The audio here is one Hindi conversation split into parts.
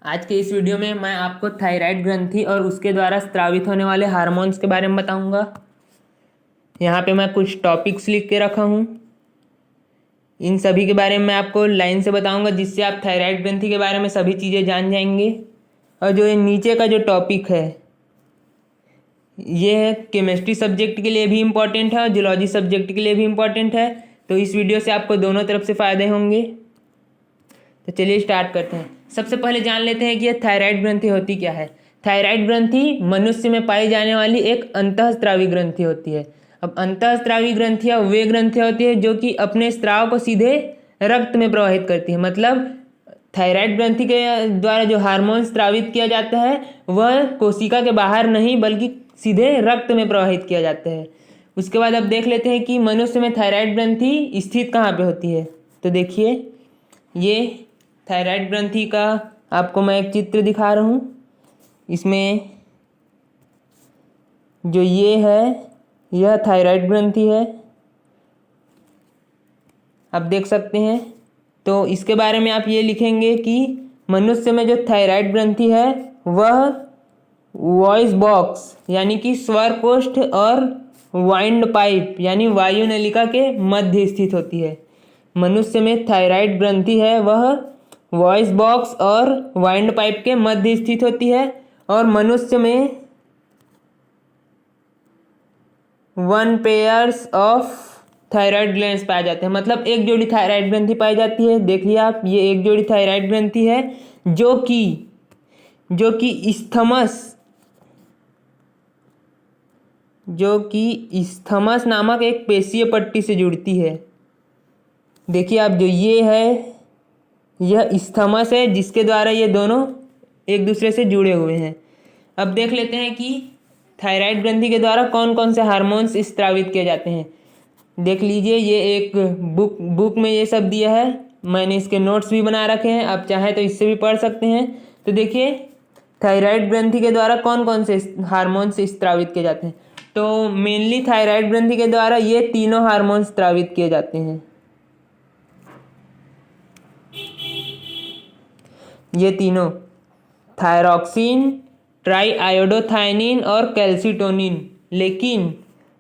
आज के इस वीडियो में मैं आपको थायराइड ग्रंथि और उसके द्वारा स्रावित होने वाले हार्मोन्स के बारे में बताऊंगा। यहाँ पे मैं कुछ टॉपिक्स लिख के रखा हूँ, इन सभी के बारे में मैं आपको लाइन से बताऊंगा, जिससे आप थायराइड ग्रंथि के बारे में सभी चीज़ें जान जाएंगे। और जो ये नीचे का जो टॉपिक है ये है केमिस्ट्री सब्जेक्ट के लिए भी इम्पॉर्टेंट है और जूलॉजी सब्जेक्ट के लिए भी इम्पॉर्टेंट है। तो इस वीडियो से आपको दोनों तरफ से फ़ायदे होंगे। तो चलिए स्टार्ट करते हैं। सबसे पहले जान लेते हैं कि यह थायराइड ग्रंथि होती क्या है। थायराइड ग्रंथि मनुष्य में पाई जाने वाली एक अंतःस्रावी ग्रंथि होती है। अब अंतःस्रावी ग्रंथियाँ वे ग्रंथियाँ होती है जो कि अपने स्राव को सीधे रक्त में प्रवाहित करती है। मतलब थायराइड ग्रंथि के द्वारा जो हार्मोन स्रावित किया जाता है वह कोशिका के बाहर नहीं बल्कि सीधे रक्त में प्रवाहित किया जाता है। उसके बाद अब देख लेते हैं कि मनुष्य में थायराइड ग्रंथि स्थित कहाँ पे होती है। तो देखिए, ये थायराइड ग्रंथि का आपको मैं एक चित्र दिखा रहा हूँ। इसमें जो ये है यह थायराइड ग्रंथि है, आप देख सकते हैं। तो इसके बारे में आप ये लिखेंगे कि मनुष्य में जो थायराइड ग्रंथि है वह वॉइस बॉक्स यानी कि स्वर कोष्ठ और वाइंड पाइप यानी वायु नलिका के मध्य स्थित होती है। मनुष्य में थायराइड ग्रंथि है वह वॉइस बॉक्स और वाइंड पाइप के मध्य स्थित होती है। और मनुष्य में 1 पेयर्स ऑफ थायराइड ग्लैंड्स पाए जाते हैं। मतलब एक जोड़ी थायराइड ग्रंथि पाई जाती है। देखिए आप, ये एक जोड़ी थायराइड ग्रंथि है जो कि इस्थमस नामक एक पेशीय पट्टी से जुड़ती है। देखिए आप, जो ये है यह इस्थमस है जिसके द्वारा ये दोनों एक दूसरे से जुड़े हुए हैं। अब देख लेते हैं कि थायराइड ग्रंथि के द्वारा कौन कौन से हार्मोन्स स्रावित किए जाते हैं। देख लीजिए, ये एक बुक में ये सब दिया है, मैंने इसके नोट्स भी बना रखे हैं, आप चाहें तो इससे भी पढ़ सकते हैं। तो देखिए, थायराइड ग्रंथि के द्वारा कौन कौन से हार्मोन्स स्रावित किए जाते हैं। तो मेनली थायराइड ग्रंथि के द्वारा ये तीनों हार्मोन्स स्रावित किए जाते हैं। ये तीनों थायरॉक्सिन, ट्राईआयोडोथायनिन और कैल्सीटोनिन। लेकिन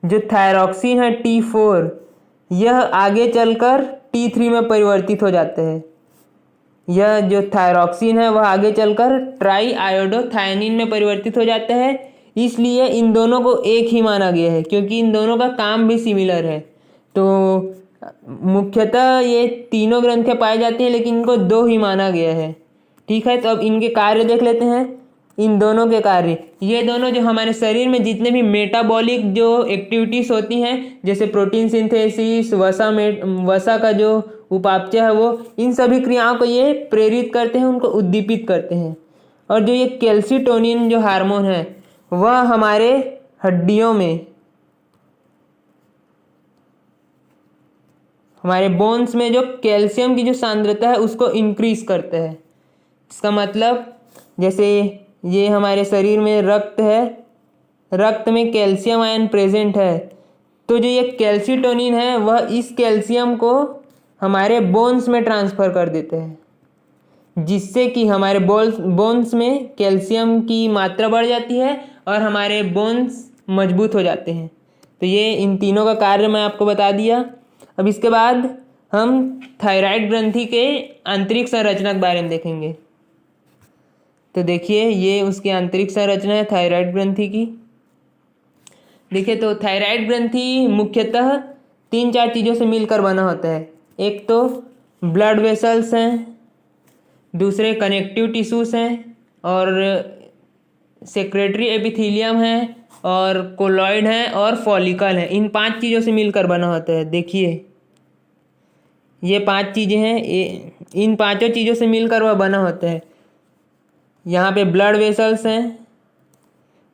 जो थायरॉक्सिन है T4, यह आगे चलकर T3 में परिवर्तित हो जाते हैं। यह जो थायरॉक्सिन है वह आगे चलकर ट्राईआयोडोथायनिन में परिवर्तित हो जाता है। इसलिए इन दोनों को एक ही माना गया है क्योंकि इन दोनों का काम भी सिमिलर है। तो मुख्यतः ये तीनों ग्रंथियाँ पाई जाती हैं लेकिन इनको दो ही माना गया है। ठीक है, तो अब इनके कार्य देख लेते हैं। इन दोनों के कार्य, ये दोनों जो हमारे शरीर में जितने भी मेटाबॉलिक जो एक्टिविटीज़ होती हैं, जैसे प्रोटीन सिंथेसिस, वसा का जो उपापचय है वो, इन सभी क्रियाओं को ये प्रेरित करते हैं, उनको उद्दीपित करते हैं। और जो ये कैल्सीटोनिन जो हार्मोन है वह हमारे हड्डियों में, हमारे बोन्स में जो कैल्शियम की जो सांद्रता है उसको इंक्रीज करता है। इसका मतलब जैसे ये हमारे शरीर में रक्त है, रक्त में कैल्शियम आयन प्रेजेंट है, तो जो ये कैल्सीटोनिन है वह इस कैल्शियम को हमारे बोन्स में ट्रांसफ़र कर देते हैं, जिससे कि हमारे बोन्स में कैल्शियम की मात्रा बढ़ जाती है और हमारे बोन्स मजबूत हो जाते हैं। तो ये इन तीनों का कार्य मैं आपको बता दिया। अब इसके बाद हम थायराइड ग्रंथि के आंतरिक संरचना के बारे में देखेंगे। तो देखिए, ये उसकी आंतरिक संरचना है थायराइड ग्रंथि की। देखिए, तो थायराइड ग्रंथि मुख्यतः 3-4 चीज़ों से मिलकर बना होता है। एक तो ब्लड वेसल्स हैं, दूसरे कनेक्टिव टिश्यूज़ हैं, और सेक्रेटरी एपिथेलियम है, और कोलॉइड हैं, और फॉलिकल है। इन 5 चीज़ों से मिलकर बना होता है। देखिए, ये 5 चीज़ें हैं, इन 5 चीज़ों से मिलकर वह बना होता है। यहाँ पे ब्लड वेसल्स हैं,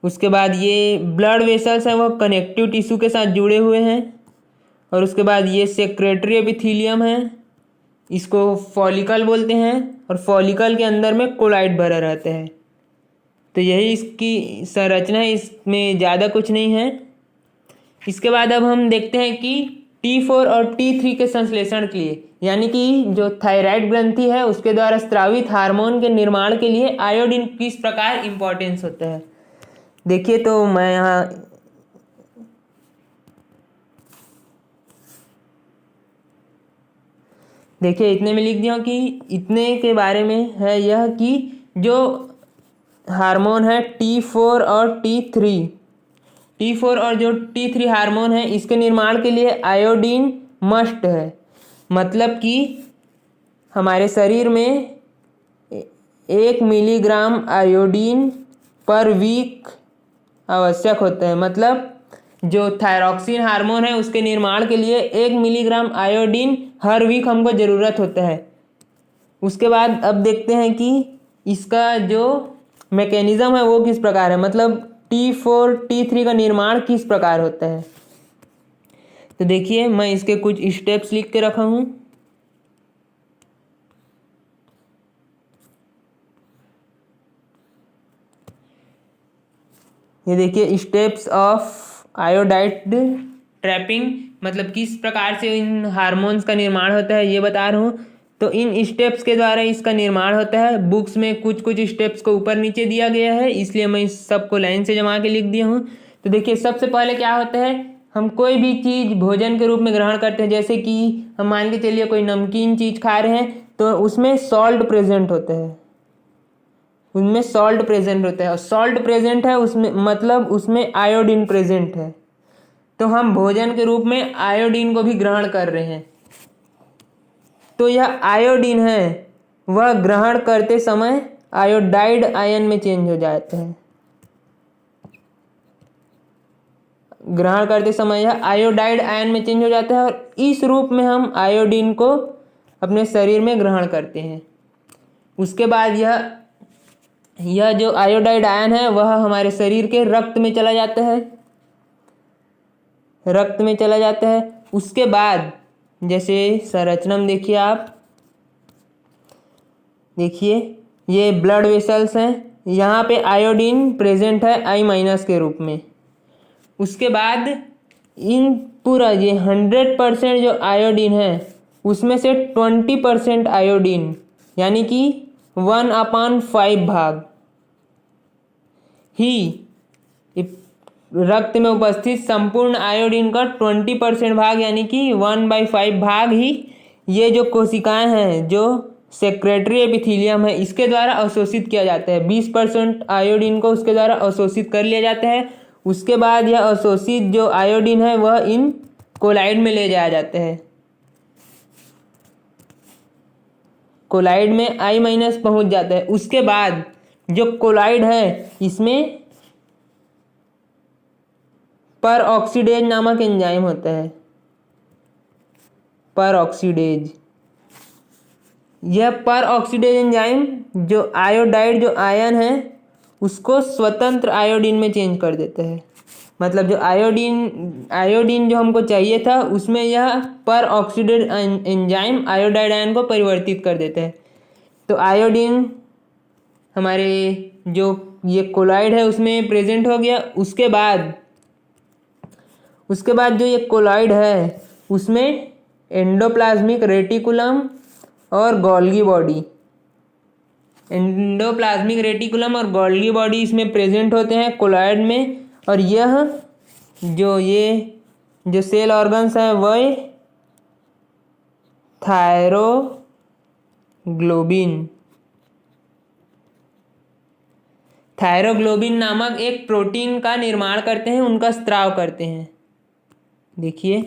उसके बाद ये ब्लड वेसल्स हैं वो कनेक्टिव टिश्यू के साथ जुड़े हुए हैं, और उसके बाद ये सेक्रेटरी एपिथेलियम है, इसको फॉलिकल बोलते हैं, और फॉलिकल के अंदर में कोलाइड भरा रहता है। तो यही इसकी संरचना है, इसमें ज़्यादा कुछ नहीं है। इसके बाद अब हम देखते हैं कि T4 और T3 के संश्लेषण के लिए यानी कि जो थायराइड ग्रंथि है उसके द्वारा स्रावित हार्मोन के निर्माण के लिए आयोडीन किस प्रकार इम्पोर्टेंस होता है। देखिए, तो मैं यहाँ देखिए इतने में लिख दिया हूँ कि इतने के बारे में है यह कि जो हार्मोन है T4 और T3 और जो T3 हार्मोन है इसके निर्माण के लिए आयोडीन मस्ट है। मतलब कि हमारे शरीर में 1 मिलीग्राम आयोडीन पर वीक आवश्यक होता है। मतलब जो थायरॉक्सिन हार्मोन है उसके निर्माण के लिए 1 मिलीग्राम आयोडीन हर वीक हमको ज़रूरत होता है। उसके बाद अब देखते हैं कि इसका जो मैकेनिज़्म है वो किस प्रकार है, मतलब T4 T3 का निर्माण किस प्रकार होता है। तो देखिए, मैं इसके कुछ स्टेप्स लिख के रखा हूँ। ये देखिए, स्टेप्स ऑफ आयोडाइड ट्रैपिंग, मतलब किस प्रकार से इन हार्मोन्स का निर्माण होता है ये बता रहा हूँ। तो इन स्टेप्स के द्वारा इसका निर्माण होता है। बुक्स में कुछ कुछ स्टेप्स को ऊपर नीचे दिया गया है, इसलिए मैं इस सबको लाइन से जमा के लिख दिया हूँ। तो देखिए, सबसे पहले क्या होता है, हम कोई भी चीज़ भोजन के रूप में ग्रहण करते हैं। जैसे कि हम मान के चलिए कोई नमकीन चीज़ खा रहे हैं तो उसमें सॉल्ट प्रेजेंट होता है, उनमें सॉल्ट प्रेजेंट होता है और सॉल्ट प्रेजेंट है उसमें, मतलब उसमें आयोडीन प्रेजेंट है। तो हम भोजन के रूप में आयोडीन को भी ग्रहण कर रहे हैं। तो यह आयोडीन है वह ग्रहण करते समय आयोडाइड आयन में चेंज हो जाता है। ग्रहण करते समय यह आयोडाइड आयन में चेंज हो जाता है और इस रूप में हम आयोडीन को अपने शरीर में ग्रहण करते हैं। उसके बाद यह जो आयोडाइड आयन है वह हमारे शरीर के रक्त में चला जाता है, रक्त में चला जाता है। उसके बाद जैसे संरचना में देखिए, आप देखिए ये ब्लड वेसल्स हैं, यहाँ पे आयोडीन प्रेजेंट है I- के रूप में। उसके बाद इन पूरा ये 100% जो आयोडीन है उसमें से 20% आयोडीन, यानी कि 1/5 भाग ही रक्त में उपस्थित संपूर्ण आयोडीन का 20% भाग, यानी कि 1/5 भाग ही ये जो कोशिकाएं हैं, जो सेक्रेटरी एपिथीलियम है, इसके द्वारा अवशोषित किया जाता है। 20% आयोडीन को उसके द्वारा अवशोषित कर लिया जाता है। उसके बाद यह अवशोषित जो आयोडीन है वह इन कोलाइड में ले जाया जाता है। कोलाइड में I- पहुंच जाता है। उसके बाद जो कोलाइड है इसमें पर ऑक्सीडेज नामक एंजाइम होता है। पर ऑक्सीडेज, यह पर ऑक्सीडेज एंजाइम जो आयोडाइड जो आयन है उसको स्वतंत्र आयोडीन में चेंज कर देता है। मतलब जो आयोडीन जो हमको चाहिए था उसमें यह पर ऑक्सीडेज एंजाइम आयोडाइड आयन को परिवर्तित कर देता है। तो आयोडीन हमारे जो ये कोलाइड है उसमें प्रेजेंट हो गया। उसके बाद जो ये कोलाइड है उसमें एंडोप्लाज्मिक रेटिकुलम और गोल्गी बॉडी, एंडोप्लाज्मिक रेटिकुलम और गोल्गी बॉडी इसमें प्रेजेंट होते हैं कोलाइड में। और यह जो सेल ऑर्गन्स हैं वह थायरोग्लोबिन नामक एक प्रोटीन का निर्माण करते हैं, उनका स्त्राव करते हैं। देखिए,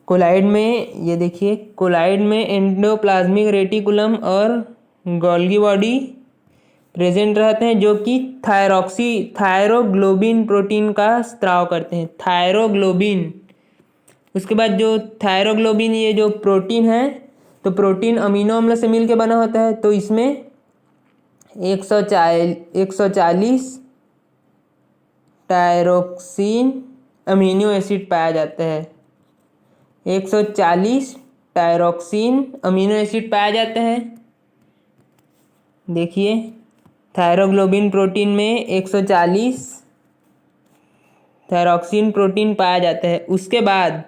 कोलाइड में ये देखिए, कोलाइड में एंडोप्लाज्मिक रेटिकुलम और गोल्गी बॉडी प्रेजेंट रहते हैं जो कि थायरोग्लोबिन प्रोटीन का स्त्राव करते हैं। थायरोग्लोबिन। उसके बाद जो थायरोग्लोबिन ये जो प्रोटीन है, तो प्रोटीन अमीनो अम्ल से मिलकर बना होता है। तो इसमें 140 टायरोक्सिन अमीनो एसिड पाया जाता है। 140 टायरोक्सिन अमीनो एसिड पाया जाता है। देखिए, थायरोग्लोबिन प्रोटीन में 140 थायरॉक्सिन प्रोटीन पाया जाता है। उसके बाद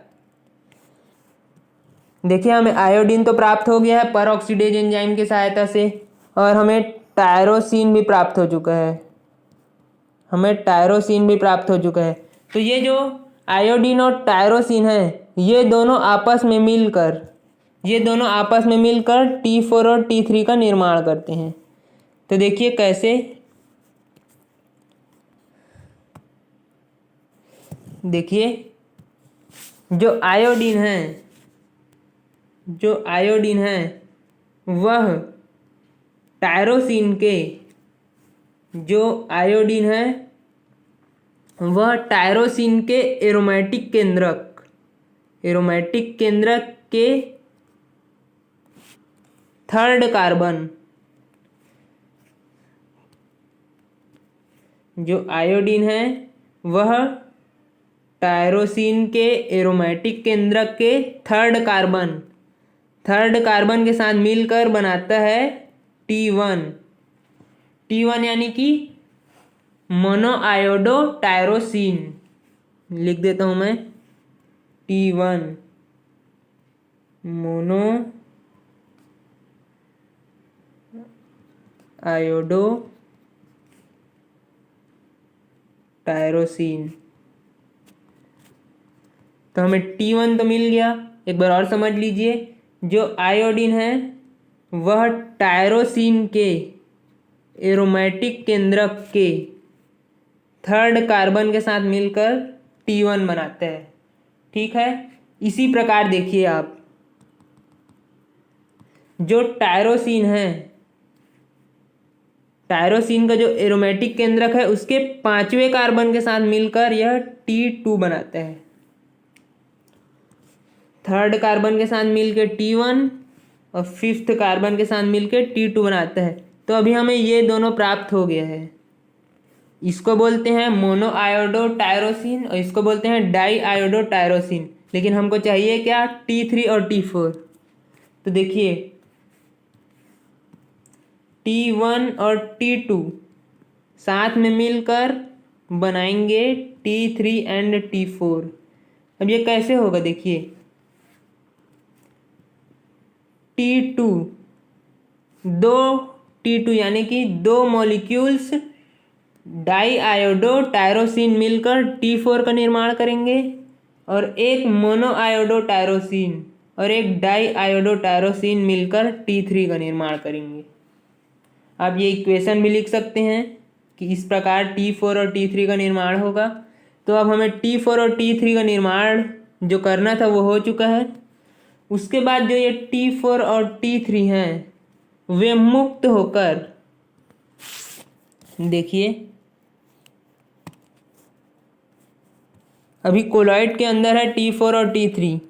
देखिए हमें आयोडीन तो प्राप्त हो गया है परऑक्सीडेज एंजाइम की सहायता से, और हमें टायरोसिन भी प्राप्त हो चुका है। तो ये जो आयोडीन और टायरोसिन है ये दोनों आपस में मिलकर T4 और T3 का निर्माण करते हैं। तो देखिए कैसे, देखिए जो आयोडीन है वह टायरोसिन के एरोमेटिक केंद्रक के थर्ड कार्बन, जो आयोडीन है वह टायरोसिन के एरोमेटिक केंद्रक के थर्ड कार्बन के साथ मिलकर बनाता है T1 यानी कि मोनोआयोडो टायरोसिन। लिख देता हूं मैं T1 मोनो आयोडो टायरोसिन। तो हमें T1 तो मिल गया। एक बार और समझ लीजिए, जो आयोडीन है वह टायरोसिन के एरोमेटिक केंद्रक के थर्ड कार्बन के साथ मिलकर T1 बनाते हैं। ठीक है, इसी प्रकार देखिए आप, जो टायरोसिन का जो एरोमेटिक केंद्रक है उसके पांचवें कार्बन के साथ मिलकर यह T2 बनाता है। थर्ड कार्बन के साथ मिलकर T1 और फिफ्थ कार्बन के साथ मिलकर T2 बनाता है। तो अभी हमें ये दोनों प्राप्त हो गया है। इसको बोलते हैं मोनोआयोडो टायरोसिन और इसको बोलते हैं डाई आयोडो टायरोसिन। लेकिन हमको चाहिए क्या, T3 और T4। तो देखिए T1 और T2 साथ में मिलकर बनाएंगे T3 एंड T4। अब ये कैसे होगा, देखिए T2 यानी कि दो मॉलिक्यूल्स डाई आयोडो टायरोसिन मिलकर T4 का निर्माण करेंगे, और एक मोनो आयोडो टायरोसिन और एक डाई आयोडो टायरोसिन मिलकर T3 का निर्माण करेंगे। आप ये इक्वेशन भी लिख सकते हैं कि इस प्रकार T4 और T3 का निर्माण होगा। तो अब हमें T4 और T3 का निर्माण जो करना था वो हो चुका है। उसके बाद जो ये T4 और T3 हैं वे मुक्त होकर, देखिए अभी कोलॉइड के अंदर है T4 और T3,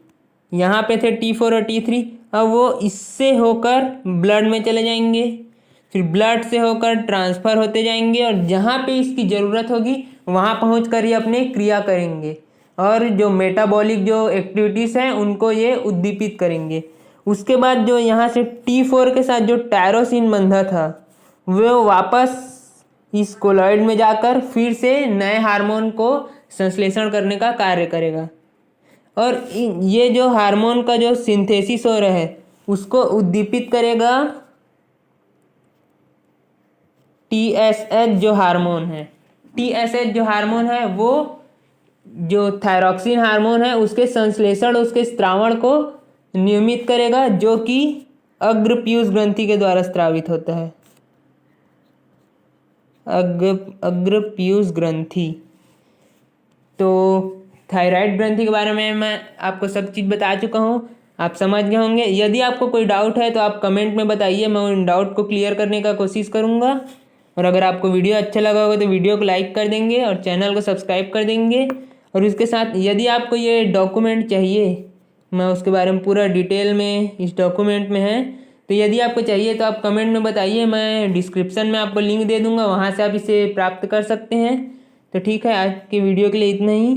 यहाँ पे थे T4 और T3, अब वो इससे होकर ब्लड में चले जाएंगे, फिर ब्लड से होकर ट्रांसफ़र होते जाएंगे और जहाँ पे इसकी ज़रूरत होगी वहाँ पहुँचकर ये अपने क्रिया करेंगे और जो मेटाबॉलिक जो एक्टिविटीज़ हैं उनको ये उद्दीपित करेंगे। उसके बाद जो यहाँ से T4 के साथ जो टायरोसिन बंधा था वो वापस इस कोलॉइड में जाकर फिर से नए हार्मोन को संश्लेषण करने का कार्य करेगा, और ये जो हार्मोन का जो सिंथेसिस हो रहा है उसको उद्दीपित करेगा TSH जो हार्मोन है। TSH जो हार्मोन है वो जो थायरॉक्सिन हार्मोन है उसके संश्लेषण, उसके स्त्रावण को नियमित करेगा, जो कि अग्रपीयूष ग्रंथि के द्वारा स्रावित होता है। अग्रपीयूष ग्रंथि। तो थायराइड ग्रंथि के बारे में मैं आपको सब चीज़ बता चुका हूँ, आप समझ गए होंगे। यदि आपको कोई डाउट है तो आप कमेंट में बताइए, मैं उन डाउट को क्लियर करने का कोशिश करूँगा। और अगर आपको वीडियो अच्छा लगा होगा तो वीडियो को लाइक कर देंगे और चैनल को सब्सक्राइब कर देंगे। और उसके साथ यदि आपको ये डॉक्यूमेंट चाहिए, मैं उसके बारे में पूरा डिटेल में इस डॉक्यूमेंट में है, तो यदि आपको चाहिए तो आप कमेंट में बताइए, मैं डिस्क्रिप्शन में आपको लिंक दे दूँगा, वहाँ से आप इसे प्राप्त कर सकते हैं। तो ठीक है, आज की वीडियो के लिए इतना ही।